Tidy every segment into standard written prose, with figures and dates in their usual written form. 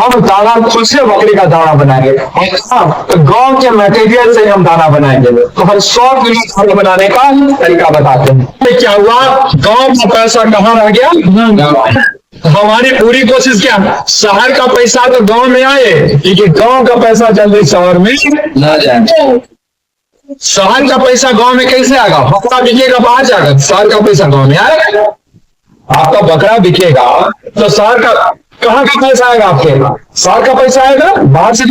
हम दाना खुद से बकरी का दाना बनाएंगे। तो गांव के मटेरियल से हम दाना बनाएंगे। तो हम 100 किलो दाना बनाने का तरीका बताते हैं। तो क्या हुआ, गांव का पैसा कहाँ रह गया? हमारी पूरी कोशिश क्या, शहर का पैसा तो गांव में आए, लेकिन गांव का पैसा जल्दी शहर में ना जाए। शहर का पैसा गांव में कैसे आएगा? बकरा बिकेगा बाहर जाएगा, शहर का पैसा गांव में आएगा। आपका बकरा बिकेगा तो शहर का कहाँ का पैसा आएगा? आपके शहर का पैसा आएगा, बाहर से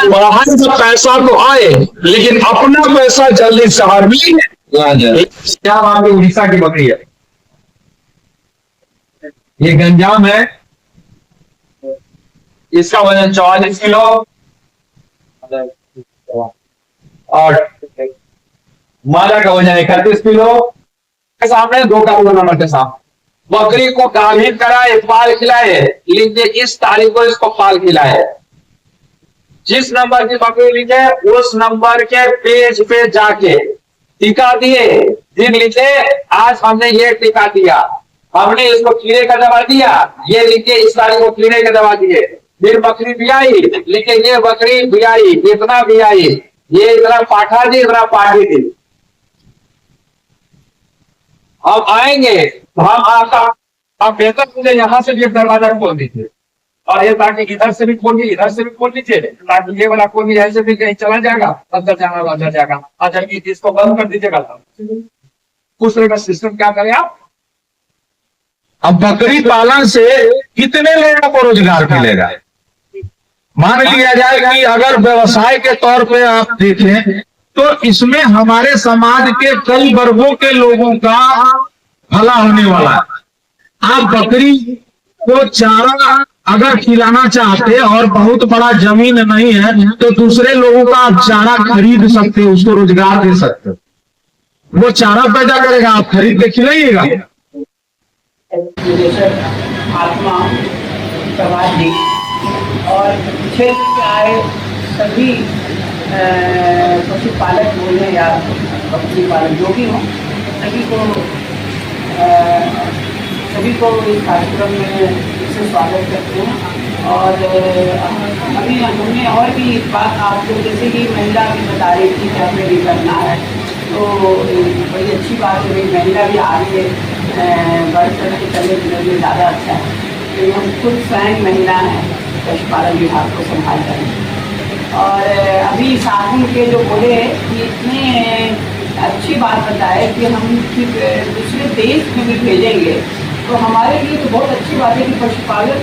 बाहर का पैसा तो आए, लेकिन अपना पैसा जल्दी शहर में ना जाए। क्या बात है, उड़ीसा की बकरी है, ये गंजाम है, इसका वजन 44 किलो और मादा का वजन 31 किलो। सामने 2 का नंबर के साथ बकरी को गाभिन कराए, पाल खिलाए, लीजिए इस तारीख को इसको पाल खिलाए। जिस नंबर की बकरी लीजिए उस नंबर के पेज पे जाके टीका दिए, दिन लीजिए आज हमने ये टीका दिया, हमने इसको कीड़े का दवा दिया, ये लिखे इस तारीख को कीड़े का दवा दिए। फिर बकरी बियाई, लिखे ये बकरी बियाई, इतना बियाई, ये इतना पाठा दी, इतना पाठी थी। अब आएंगे तो हम आपका आप बेहतर मुझे यहाँ से भी दरवाजा खोल दीजिए, और ये ताकि इधर से भी खोलिए, इधर से भी खोल लीजिए, ताकि ये वाला खोल ऐसे भी कहीं चला जाएगा, अंदर जाना अंदर जाएगा। अच्छा इसको बंद कर दीजिएगा। कुछ तरह का सिस्टम क्या करें आप? अब बकरी पालन से कितने लोगों को रोजगार मिलेगा? मान लिया जाए कि अगर व्यवसाय के तौर पे आप देखें तो इसमें हमारे समाज के कई वर्गों के लोगों का भला होने वाला है। आप बकरी को चारा अगर खिलाना चाहते और बहुत बड़ा जमीन नहीं है तो दूसरे लोगों का आप चारा खरीद सकते हो, उसको रोजगार दे सकते हो, वो चारा पैदा करेगा, आप खरीद के खिलाइएगा। आत्मा समाधि और क्षेत्र के आए सभी पशुपालक बोले या बकरी पालक जो भी हो, सभी को इस कार्यक्रम में इससे स्वागत करते हैं। और अभी हमने और भी बात आपको, जैसे कि महिला भी बता रही थी कि हमें भी करना है, तो बड़ी अच्छी बात है, महिला भी आगे बढ़ चढ़ के चलने के लिए ज़्यादा अच्छा है। तो हम खुद स्वयं महिला हैं, पशुपालन विभाग को संभाल करें। और अभी साथी के जो बोले कि इतने अच्छी बात बताए कि हम दूसरे देश में भी भेजेंगे, तो हमारे लिए तो बहुत अच्छी बात है कि पशुपालन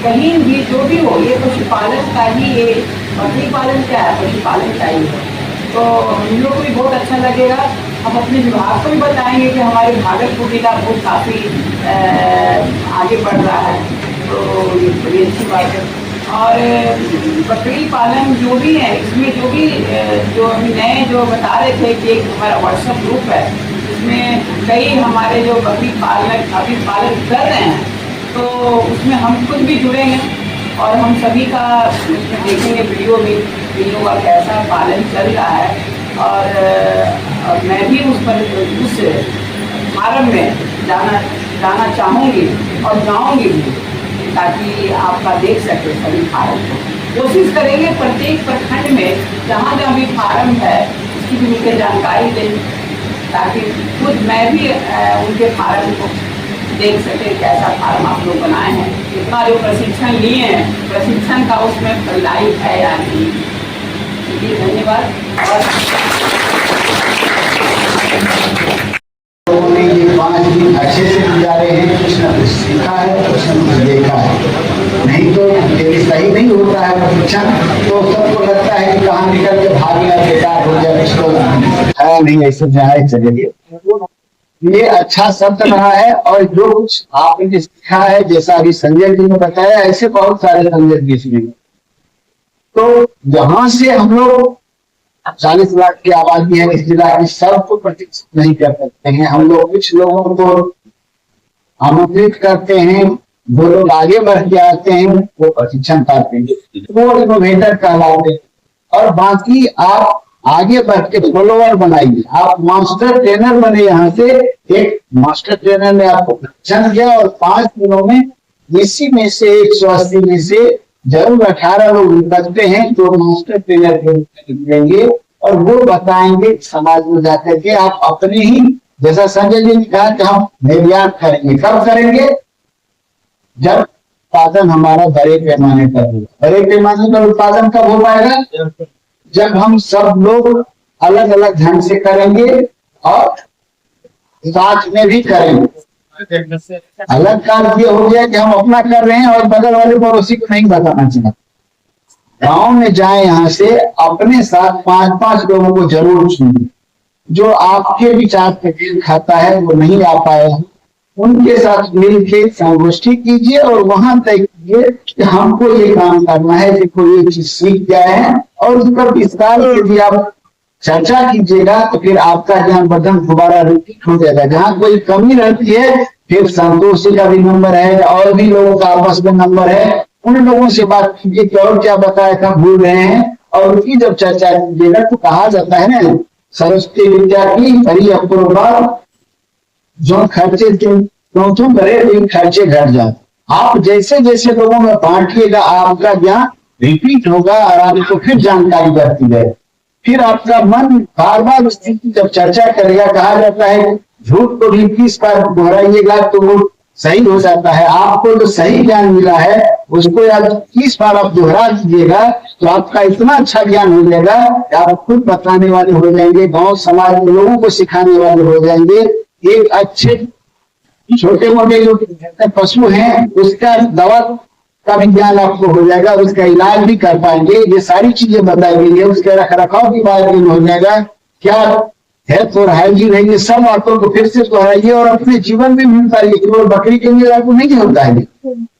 कहीं भी जो भी हो, ये पशुपालन का ही, ये बकरी पालन क्या है, पशुपालन का ही है। तो हम लोग को भी बहुत अच्छा लगेगा। हम अपने विभाग को भी बताएंगे कि हमारे भागलपुर जिला बहुत काफ़ी आगे बढ़ रहा है, तो ये बड़ी अच्छी बात है। और बकरी पालन जो भी है, इसमें जो भी जो अभी नए जो बता रहे थे कि एक हमारा व्हाट्सएप ग्रुप है, इसमें कई हमारे जो बकरी पालक अभी पालन कर रहे हैं, तो उसमें हम खुद भी जुड़ेंगे और हम सभी का उसमें देखेंगे वीडियो का कैसा पालन चल रहा है। और मैं भी उस पर उस फार्म में जाना चाहूँगी और जाऊँगी भी, ताकि आपका देख सके सभी फार्म को। कोशिश करेंगे प्रत्येक प्रखंड में जहाँ जहाँ भी फार्म है उसकी भी मुझे जानकारी दें, ताकि खुद मैं भी उनके फार्म को देख सके कैसा फार्म आप लोग बनाए हैं, इतना जो प्रशिक्षण लिए हैं, प्रशिक्षण का उसमें लाइव है या नहीं। जी धन्यवाद। लोगों ने ये 5 दिन अच्छे से गुजारे हैं, कुछ न कुछ सीखा है, कुछ न कुछ देखा है। नहीं तो यदि सही नहीं होता है प्रशिक्षण तो सबको लगता है कि कहाँ निकल के भाग गया, बेकार हो गया, इसको है नहीं, ऐसे जाए चलिए। ये अच्छा शब्द रहा है। और जो कुछ आपने सीखा है, जैसा अभी संजय जी ने बताया, ऐसे बहुत सारे संजय जी इसमें। तो जहां से हम लोग 40 लाख की आबादी है इस जिला की, सबको प्रशिक्षित नहीं कर सकते हैं। हम लोग कुछ लोगों को आमंत्रित करते हैं, वो लोग आगे बढ़ के आते हैं, वो प्रशिक्षण पाते हैं, वो इनोवेटर कहलाते हैं। और बाकी आप आगे बढ़ के फॉलोअर बनाइए, आप मास्टर ट्रेनर बने। यहाँ से एक मास्टर ट्रेनर ने आपको प्रशिक्षण दिया और 5 दिनों में इसी में से 180 में से जरूर 18 लोग निकलते हैं तो मास्टर ट्रेनर के रूप में निकलेंगे और वो बताएंगे समाज में जाकर के आप अपने ही, जैसा संजय जी ने कहा कि हम निर्यात करेंगे। कब करेंगे? जब उत्पादन हमारा बड़े पैमाने पर होगा। बड़े पैमाने पर उत्पादन कब हो पाएगा? जब हम सब लोग अलग अलग ढंग से करेंगे और साथ में भी करेंगे। अलग काम ये हो गया कि हम अपना कर रहे हैं और बगल वाले पड़ोसी को नहीं बताना चाहिए। गांव में जाए, यहाँ से अपने साथ 5-5 लोगों को जरूर चुनिए जो आपके विचार पे मेल खाता है, वो नहीं आ पाया, उनके साथ मिलकर संगोष्ठी कीजिए और वहां तय कीजिए कि हमको ये काम करना है, देखो ये चीज सीख गया है, और उस पर विस्तार से भी आप चर्चा कीजिएगा तो फिर आपका ज्ञान वर्धन दोबारा रिपीट हो जाएगा। जहाँ कोई कमी रहती है फिर संतोष जी का भी नंबर है और भी लोगों का आपस में नंबर है, उन लोगों से बात कीजिए कि और क्या बताया था, भूल रहे हैं, और उनकी जब चर्चा कीजिएगा तो कहा जाता है ना, सरस्वती विद्या की बड़ी अपूर्वा, जो खर्चे तुम करे लेकिन खर्चे घट जाते। आप जैसे जैसे लोगों में बांटिएगा आपका ज्ञान रिपीट होगा और आपको फिर जानकारी बढ़ती है। फिर आपका मन बार बार उस चीज की जब चर्चा करेगा, कहा जाता है झूठ को भी 20 बार दोहराइएगा तो वो सही हो जाता है। आपको जो सही ज्ञान मिला है उसको आप 30 बार आप दोहरा दीजिएगा तो आपका इतना अच्छा ज्ञान हो जाएगा कि आप खुद बताने वाले हो जाएंगे, गांव समाज में लोगों को सिखाने वाले हो जाएंगे। एक अच्छे छोटे मोटे जो पशु हैं उसका दवा का भी ज्ञान आपको हो जाएगा, उसका इलाज भी कर पाएंगे। ये सारी चीजें बताई गई है, उसके रख रखाव की बात भी हो जाएगा, क्या हेल्थ और हाइजीन है, ये सब बातों को फिर से दोहराइए और अपने जीवन में भी उतारिए। केवल बकरी के लिए लागू नहीं होता है,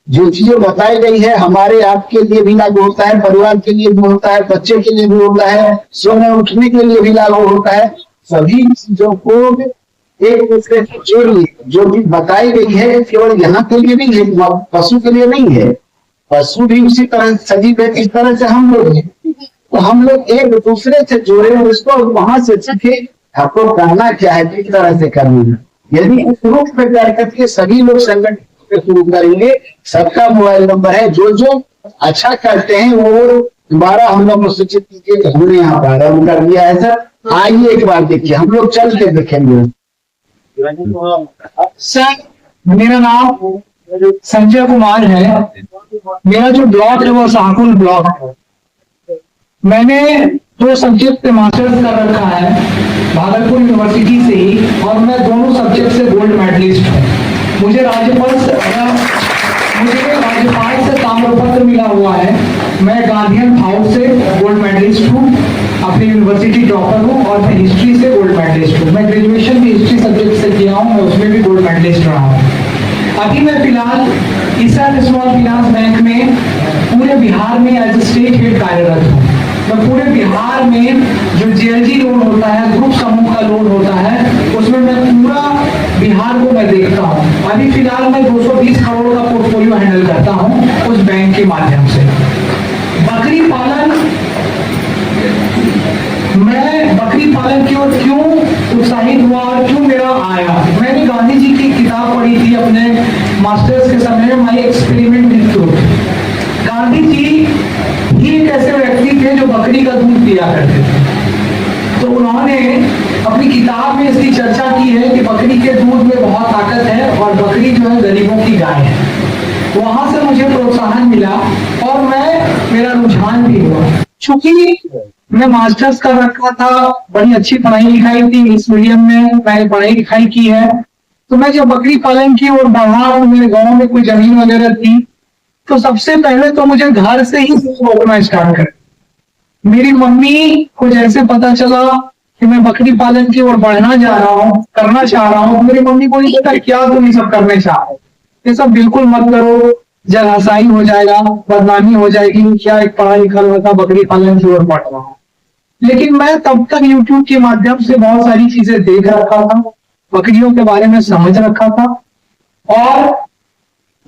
जो चीजें बताई गई है हमारे आपके लिए भी लागू होता है, परिवार के लिए भी होता है, बच्चे के लिए भी होता है, सोने उठने के लिए भी लागू होता है। सभी चीजों को एक दूसरे से जोड़िए। जो भी बताई गई है केवल यहाँ के लिए नहीं है, पशु के लिए नहीं है, पशु भी उसी तरह सजीव है, इस तरह से हम लोग हैं। तो हम लोग एक दूसरे से जुड़े और उसको वहां से सीखे आपको करना क्या है, किस तरह से करना है। यदि इस रूप में तैयार करके सभी लोग संगठन शुरू करेंगे, सबका मोबाइल नंबर है, जो जो अच्छा करते हैं वो दोबारा हम लोग को सूचित कीजिए कि हमने यहाँ प्रारंभ कर दिया है सर, आइए एक बार देखिए, हम लोग चल के देखेंगे। सर मेरा नाम संजय कुमार है, मेरा जो ब्लॉक है वो शाहपुर ब्लॉक है। मैंने 2 सब्जेक्ट पे मास्टर्स कर रखा है भागलपुर यूनिवर्सिटी से ही, और मैं दोनों सब्जेक्ट से गोल्ड मेडलिस्ट हूँ। मुझे राज्यपाल से ताम्रपत्र मिला हुआ है। मैं गार्डियन हाउस से गोल्ड मेडलिस्ट हूँ, अपनी यूनिवर्सिटी टॉपर हूँ, और मैं हिस्ट्री से गोल्ड मेडलिस्ट हूँ। मैं ग्रेजुएशन भी हिस्ट्री सब्जेक्ट से किया हूँ, मैं उसमें भी गोल्ड मेडलिस्ट रहा हूँ। अभी मैं फिलहाल ईसा स्मॉल फाइनेंस बैंक में पूरे बिहार में एज ए स्टेट हेड कार्यरत हूँ। मैं पूरे बिहार में जो जीएलजी लोन होता है, ग्रुप समूह का लोन होता है, उसमें मैं पूरा बिहार को मैं देखता हूँ। अभी फिलहाल मैं 220 करोड़ का पोर्टफोलियो हैंडल करता हूँ उस बैंक के माध्यम से। बकरी पालन, मैं बकरी पालन की ओर क्यों उत्साहित हुआ और क्यों मेरा आया, मैंने गांधी जी की किताब पढ़ी थी अपने मास्टर्स के समय में, my experiment with truth. Gandhi ji ही एक ऐसे व्यक्ति थे जो बकरी का दूध पिया करते थे, तो उन्होंने अपनी किताब में इसकी चर्चा की है कि बकरी के दूध में बहुत ताकत है और बकरी जो है गरीबों की गाय है। वहां से मुझे प्रोत्साहन मिला और मेरा रुझान भी हुआ। चूंकि मैं मास्टर्स कर रखा था, बड़ी अच्छी पढ़ाई लिखाई थी, इस मीडियम में मैंने पढ़ाई लिखाई की है, तो मैं जब बकरी पालन की ओर बढ़ा, मेरे गाँव में कोई जमीन वगैरह थी, तो सबसे पहले तो मुझे घर से ही रोकना स्टार्ट कर। मेरी मम्मी को जैसे पता चला कि मैं बकरी पालन की ओर बढ़ना जा रहा हूँ, करना चाह रहा हूँ, मेरी मम्मी को ये कहता क्या तुम ये सब करने चाह रहे हो, ये सब बिल्कुल मत करो, जगहसाई हो जाएगा, बदनामी हो जाएगी, क्या एक पढ़ा लिखा लड़का बकरी पालन की ओर बढ़ रहा हूँ। लेकिन मैं तब तक यूट्यूब के माध्यम से बहुत सारी चीजें देख रखा था, बकरियों के बारे में समझ रखा था, और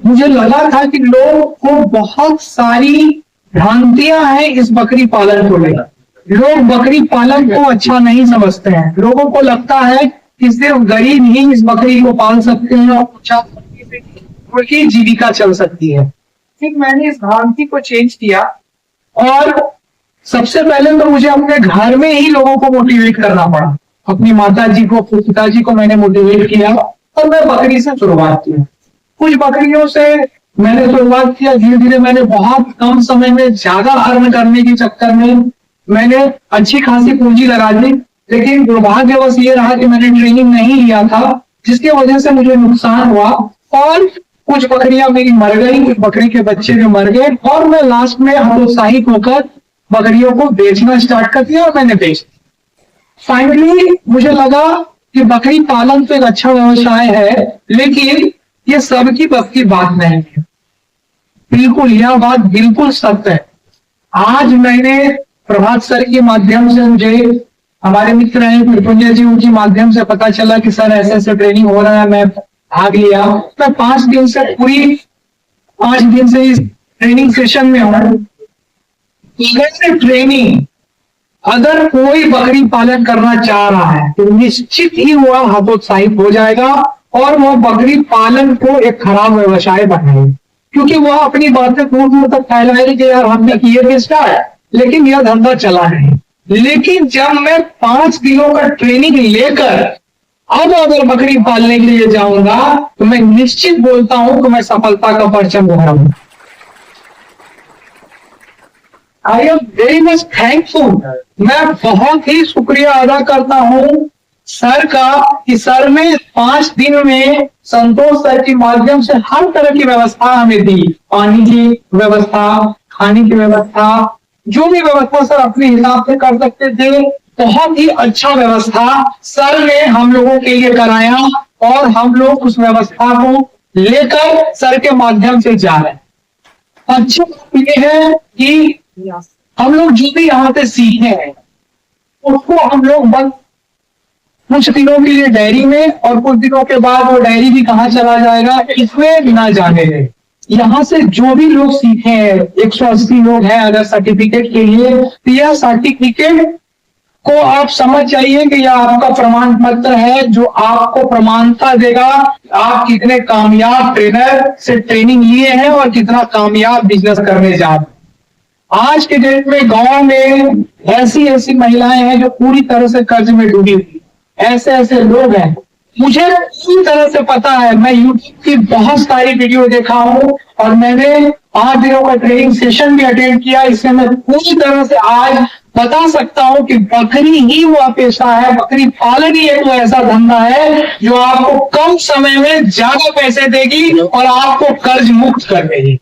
मुझे लगा था कि लोगों को बहुत सारी भ्रांतियां हैं इस बकरी पालन को लेकर। लोग बकरी पालन को अच्छा नहीं समझते हैं, लोगों को लगता है कि सिर्फ गरीब ही इस बकरी को पाल सकते हैं और उनकी जीविका चल सकती है। फिर मैंने इस भ्रांति को चेंज किया और सबसे पहले तो मुझे अपने घर में ही लोगों को मोटिवेट करना पड़ा। अपनी माता जी को, पिताजी को मैंने मोटिवेट किया और मैं बकरी से शुरुआत की। कुछ बकरियों से मैंने शुरुआत किया, धीरे धीरे मैंने बहुत कम समय में ज्यादा अर्न करने के चक्कर में मैंने अच्छी खासी पूंजी लगा दी। लेकिन दुर्भाग्यवश ये रहा कि मैंने ट्रेनिंग नहीं लिया था, जिसकी वजह से मुझे नुकसान हुआ और कुछ बकरियां मेरी मर गई, कुछ बकरी के बच्चे भी मर गए और मैं लास्ट में हतोत्साहित होकर बकरियों को बेचना स्टार्ट कर दिया और मैंने बेच दिया। फाइनली मुझे लगा कि बकरी पालन तो एक अच्छा व्यवसाय है, लेकिन ये सबकी बस की बात नहीं है। बिल्कुल, यह बात बिल्कुल सत्य है। आज मैंने प्रभात सर के माध्यम से, मुझे हमारे मित्र हैं मृत्युंजय जी, उनके माध्यम से पता चला कि सर ऐसे ऐसे ट्रेनिंग हो रहा है, मैं भाग लिया। मैं 5 दिन से इस ट्रेनिंग सेशन में हूँ। ट्रेनिंग, अगर कोई बकरी पालन करना चाह रहा है तो निश्चित ही वह हतोत्साहित हो जाएगा और वह बकरी पालन को एक खराब व्यवसाय बनाएगा, क्योंकि वह अपनी बातें दूर दूर तक फैलाएगी कि यार हमने किए स्टार्ट, लेकिन यह धंधा चला नहीं। लेकिन जब मैं 5 दिनों का ट्रेनिंग लेकर अब अगर बकरी पालने के लिए जाऊंगा तो मैं निश्चित बोलता हूं कि मैं सफलता का परचम लहराऊंगा। I am very much thankful. मैं बहुत ही शुक्रिया अदा करता हूं सर का कि सर ने 5 दिन में संतोष सर के माध्यम से हर तरह की व्यवस्था हमें दी। पानी की व्यवस्था, खाने की व्यवस्था, जो भी व्यवस्था सर अपने हिसाब से कर सकते थे, बहुत ही अच्छा व्यवस्था सर ने हम लोगों के लिए कराया और हम लोग उस व्यवस्था को लेकर सर के माध्यम से जा रहे हैं। अच्छी बात यह है कि हम लोग जो भी यहाँ से सीखे हैं उसको हम लोग बस कुछ दिनों के लिए डायरी में और कुछ दिनों के बाद वो डायरी भी कहाँ चला जाएगा इसमें ना जाने दें। यहाँ से जो भी लोग सीखे हैं, 180 लोग हैं अगर सर्टिफिकेट के लिए, तो यह सर्टिफिकेट को आप समझ जाइए कि यह आपका प्रमाण पत्र है जो आपको प्रमाणता देगा आप कितने कामयाब ट्रेनर से ट्रेनिंग लिए हैं और कितना कामयाब बिजनेस करने जा रहे हैं। आज के डेट में गांव में ऐसी महिलाएं हैं जो पूरी तरह से कर्ज में डूबी हुई, ऐसे लोग हैं। मुझे पूरी तरह से पता है, मैं यूट्यूब की बहुत सारी वीडियो देखा हूं और मैंने 5 दिनों का ट्रेनिंग सेशन भी अटेंड किया। इससे मैं पूरी तरह से आज बता सकता हूं कि बकरी ही वह पेशा है, बकरी पालन ही एक वो ऐसा धंधा है जो आपको कम समय में ज्यादा पैसे देगी और आपको कर्ज मुक्त कर देगी।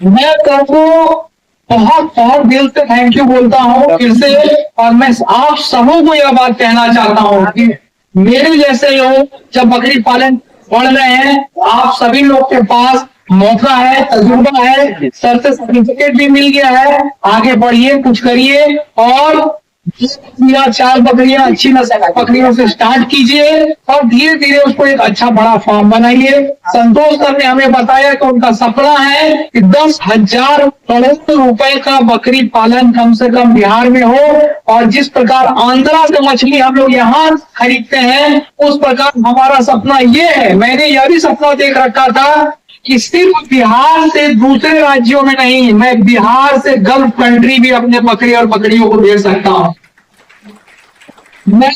मैं सबको बहुत दिल से थैंक यू बोलता हूँ फिर से, और मैं आप सबों को यह बात कहना चाहता हूँ कि मेरे जैसे लोग जब बकरी पालन पढ़ रहे हैं, आप सभी लोग के पास मौका है, तजुर्बा है, सर से सर्टिफिकेट भी मिल गया है, आगे बढ़िए, कुछ करिए और 4 बकरियां अच्छी नस्ल बकरियों से स्टार्ट कीजिए और धीरे धीरे उसको एक अच्छा बड़ा फार्म बनाइए। संतोष सर ने हमें बताया कि उनका सपना है कि 10,000 करोड़ रुपए का बकरी पालन कम से कम बिहार में हो, और जिस प्रकार आंध्रा से मछली हम लोग यहाँ खरीदते हैं उस प्रकार हमारा सपना ये है। मैंने यह भी सपना देख रखा था कि सिर्फ बिहार से दूसरे राज्यों में नहीं, मैं बिहार से गल्फ कंट्री भी अपने बकरी और बकरियों को भेज सकता हूं। मैं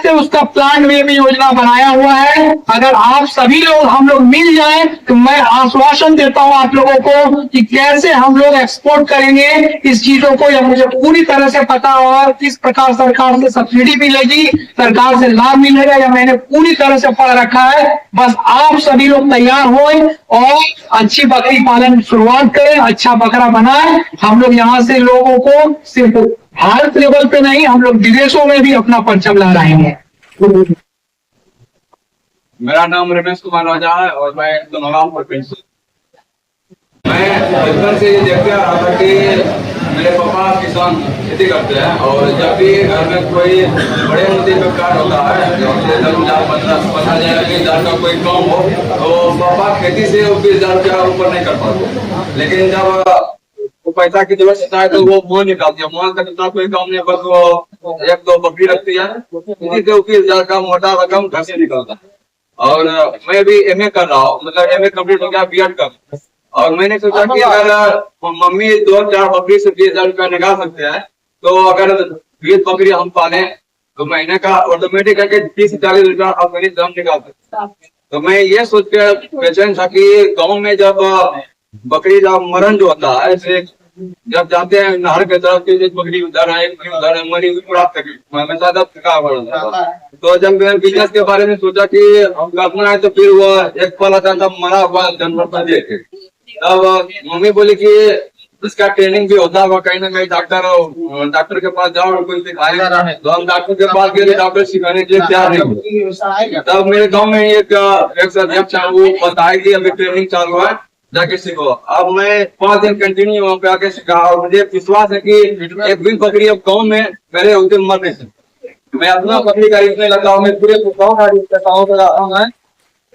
से उसका प्लान में भी योजना बनाया हुआ है। अगर आप सभी लोग हम लोग मिल जाएं तो मैं आश्वासन देता हूं आप लोगों को कि कैसे हम लोग एक्सपोर्ट करेंगे इस चीजों को, यह मुझे पूरी तरह से पता और किस प्रकार सरकार से सब्सिडी मिलेगी, सरकार से लाभ मिलेगा, यह मैंने पूरी तरह से पढ़ रखा है। बस आप सभी लोग तैयार हों और अच्छी बकरी पालन शुरुआत करें, अच्छा बकरा बनाएं। हम लोग यहाँ से लोगों को सिर्फ भारत लेवल पे नहीं, हम लोग विदेशों में भी अपना परचम लहराएंगे। मेरा नाम रमेश कुमार राजा है और मैं दोनों पेंशन। मैं बचपन से ये देखते आ रहा था कि मेरे पापा किसान खेती करते हैं और जब भी घर में कोई बड़े मुद्दे पे कार्य होता है, जैसे 10,000-15,000 का कोई काम हो तो पापा खेती से 20,000 रुपया ऊपर नहीं कर पाते। लेकिन जब वो पैसा की जरूरत होता है तो वो मोल निकालती है। मोल का जितना कोई काम नहीं, बस वो 1-2 बकरी रखती है, इसी से 20,000 का मोटा रकम घर से निकलता है। और मैं भी एमए कर रहा हूँ, मतलब एमए कंप्लीट हो गया, बीएड कर। और मैंने सोचा कि अगर मम्मी 2-4 बकरी से 20,000 रुपया निकाल सकते हैं, तो अगर 20 बकरी हम पाले तो महीने का ऑटोमेटिक करके 30 से 40 रुपया अपनी दम निकाल सकते हैं। तो मैं ये सोच के बेचैन था कि गाँव में जब बकरी जब मरण जो होता है, जब जाते हैं नहर के तरफ, एक बकरी उधर है, एक बकरी उधर है, मरी हुई बड़ा तकलीफ, मैं ज्यादा थका पड़ा। तो जब मैंने बिजनेस के बारे में सोचा कि हम करना है, तो फिर वो एक पल आता था मरा हुआ जानवर पर देखे। तब मम्मी बोली कि इसका ट्रेनिंग भी होता है, कहीं ना कहीं डॉक्टर के पास जाओ, कोई सिखाएगा। तो हम डॉक्टर के पास गए, डॉक्टर सिखाने के लिए तैयार नहीं। तब मेरे गाँव में एक अध्यक्ष है, वो बताया कि अभी ट्रेनिंग चालू है, जाके सीखो। अब मैं 5 दिन कंटिन्यू वहाँ पे आके सीखा, और मुझे विश्वास है कि एक भी बकरी अब गाँव में मेरे उनके मरने से मैं अपना बकरी का रिस्क नहीं लगा हूँ, मैं पूरे गाँव का रिस्क करता हूँ,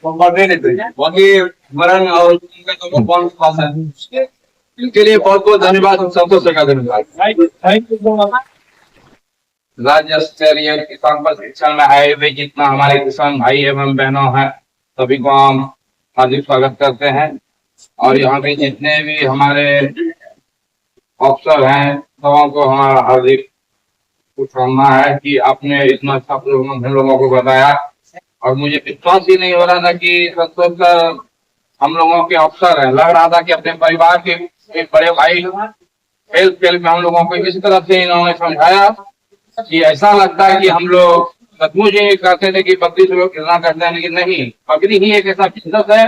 तो मरने नहीं चाहिए। बाकी मरण और तो बहुत खास है। इसके लिए बहुत बहुत धन्यवाद, हम सबको सरकार धन्यवाद। राज्य स्तरीय किसान प्रशिक्षण में आए हुए जितना हमारे किसान भाई एवं बहनों हैं, सभी को हम हार्दिक स्वागत करते हैं। और यहाँ पे जितने भी हमारे अफसर हैं, सबों को हमारा हार्दिक शुभकामना है कि आपने इतना अच्छा हम लोगों को बताया। और मुझे विश्वास ही नहीं हो रहा था कि संतोष सर हम लोगों के अफसर हैं। लग रहा था कि अपने परिवार के एक बड़े भाई हेल्थ में हम लोगों को इस तरह से इन्होंने समझाया कि ऐसा लगता है कि हम लोग सचमुच ये कहते थे कि बकरी से लोग खिलना करते हैं, लेकिन नहीं, बकरी ही एक ऐसा बिजनेस है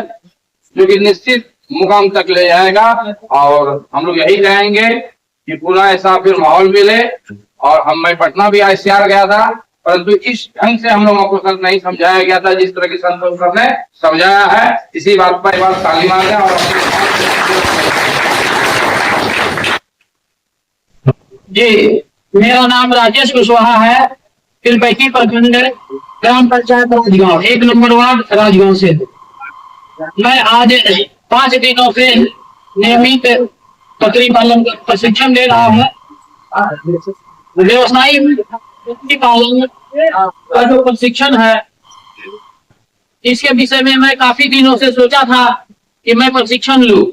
जो कि निश्चित मुकाम तक ले जाएगा। और हम लोग यही चाहेंगे कि पूरा ऐसा फिर माहौल मिले। और मैं पटना भी ICR गया था, परंतु इस ढंग से हम लोगों को सर नहीं समझाया गया था जिस तरह की संतोष सर ने समझाया है। इसी बात पर एक बार ताली मारते हैं। जी, मेरा नाम राजेश कुशवाहा है, तिलपैती प्रखंड ग्राम पंचायत राजगांव, 1 नंबर वार्ड राजगांव से। मैं आज 5 दिनों से नियमित बकरी पालन का प्रशिक्षण ले रहा हूँ। व्यवसायी बकरी पालन का जो प्रशिक्षण है, इसके विषय में मैं काफी दिनों से सोचा था कि मैं प्रशिक्षण लूं।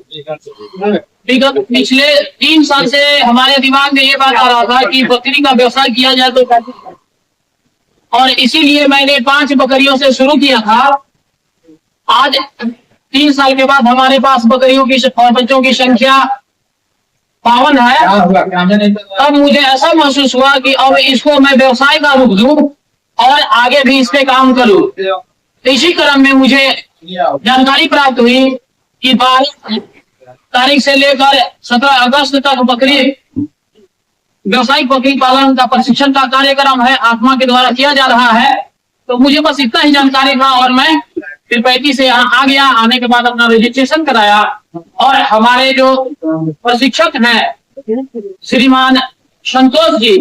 विगत पिछले 3 साल से हमारे दिमाग में ये बात आ रहा था कि बकरी का व्यवसाय किया जाए तो कैसे, और इसीलिए मैंने 5 बकरियों से शुरू किया था। आज 3 साल के बाद हमारे पास बकरियों की और बच्चों की संख्या 52 है। अब मुझे ऐसा महसूस हुआ कि अब इसको मैं व्यवसाय का रूप दूं और आगे भी इस पे काम करूं। तो इसी क्रम में मुझे जानकारी प्राप्त हुई कि 12 तारीख से लेकर 17 अगस्त तक बकरी व्यवसायिक बकरी पालन का प्रशिक्षण का कार्यक्रम है, आत्मा के द्वारा किया जा रहा है। तो मुझे बस इतना ही जानकारी था और मैं तिलपैती से आ गया। आने के बाद अपना रजिस्ट्रेशन कराया और हमारे जो प्रशिक्षक हैं श्रीमान संतोष जी,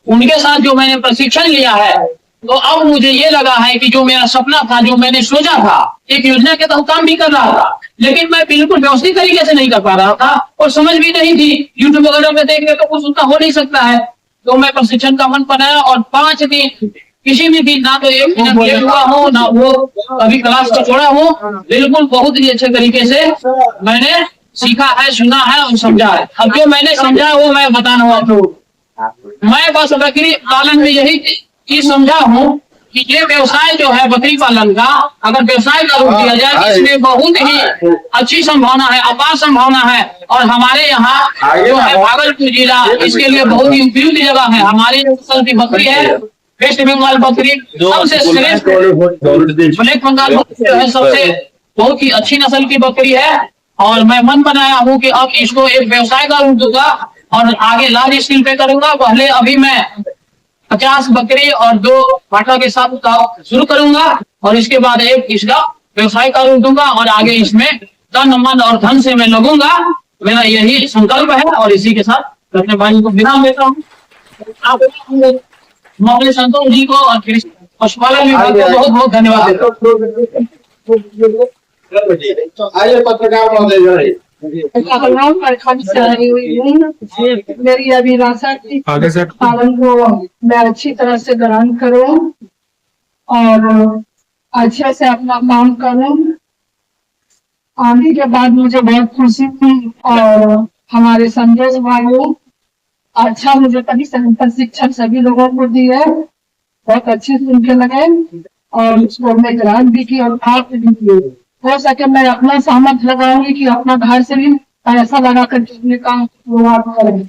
उनके साथ जो मैंने प्रशिक्षण लिया है, तो अब मुझे ये लगा है कि जो मेरा सपना था, जो मैंने सोचा था, एक योजना के तहत काम भी कर रहा था, लेकिन मैं बिल्कुल व्यवस्थित तरीके से नहीं कर पा रहा था और समझ भी नहीं थी। यूट्यूब वगैरह में देख के तो कुछ उसका हो नहीं सकता है। तो मैं प्रशिक्षण का मन बनाया और 5 दिन किसी भी दिन ना तो 1 मिनट लेट हुआ हो, ना वो अभी क्लास को छोड़ा हो, बिल्कुल बहुत ही अच्छे तरीके से मैंने सीखा है, सुना है और समझा है। अब जो मैंने समझा वो मैं बताना हुआ। तो मैं बस बकरी पालन में यही चीज समझा हूँ कि ये व्यवसाय जो है बकरी पालन का, अगर व्यवसाय का रूप दिया जाए, इसमें बहुत ही अच्छी संभावना है, अपार संभावना है। और हमारे यहाँ जो है भागलपुर जिला इसके लिए बहुत ही उपयुक्त जगह है। हमारी नस्ल की बकरी है वेस्ट बंगाल बकरी, सबसे श्रेष्ठ ब्लैक बंगाल बकरी जो है सबसे बहुत ही अच्छी नस्ल की बकरी है। और मैं मन बनाया हूँ कि अब इसको एक व्यवसाय का रूप दूंगा और आगे लार्ज स्केल पे करूंगा। पहले अभी मैं 50 बकरी और 2 पाठा के साथ शुरू करूंगा और इसके बाद एक इसका व्यवसाय का रूप दूंगा और आगे इसमें तन मन और धन से मैं लगूंगा। मेरा यही संकल्प है और इसी के साथ अपने भाई को विराम देता हूँ। मैं अपने संतोष जी को और पशुपालन विभाग को बहुत बहुत धन्यवाद देता हूँ। आइए पत्रकार महोदय, मेरी अभिलाषा की पालन को मैं अच्छी तरह से ग्रहण करूं और अच्छे से अपना काम करूं। आने के बाद मुझे बहुत खुशी हुई और हमारे संदेश भाई अच्छा मुझे प्रशिक्षण सभी लोगों को दी है, बहुत अच्छे से उनके लगे और उसको मैं ग्रांट भी की और भाग भी की। हो सके मैं अपना सामर्थ्य लगाऊंगी कि अपना घर से भी पैसा लगा कर अपने काम शुरुआत करें।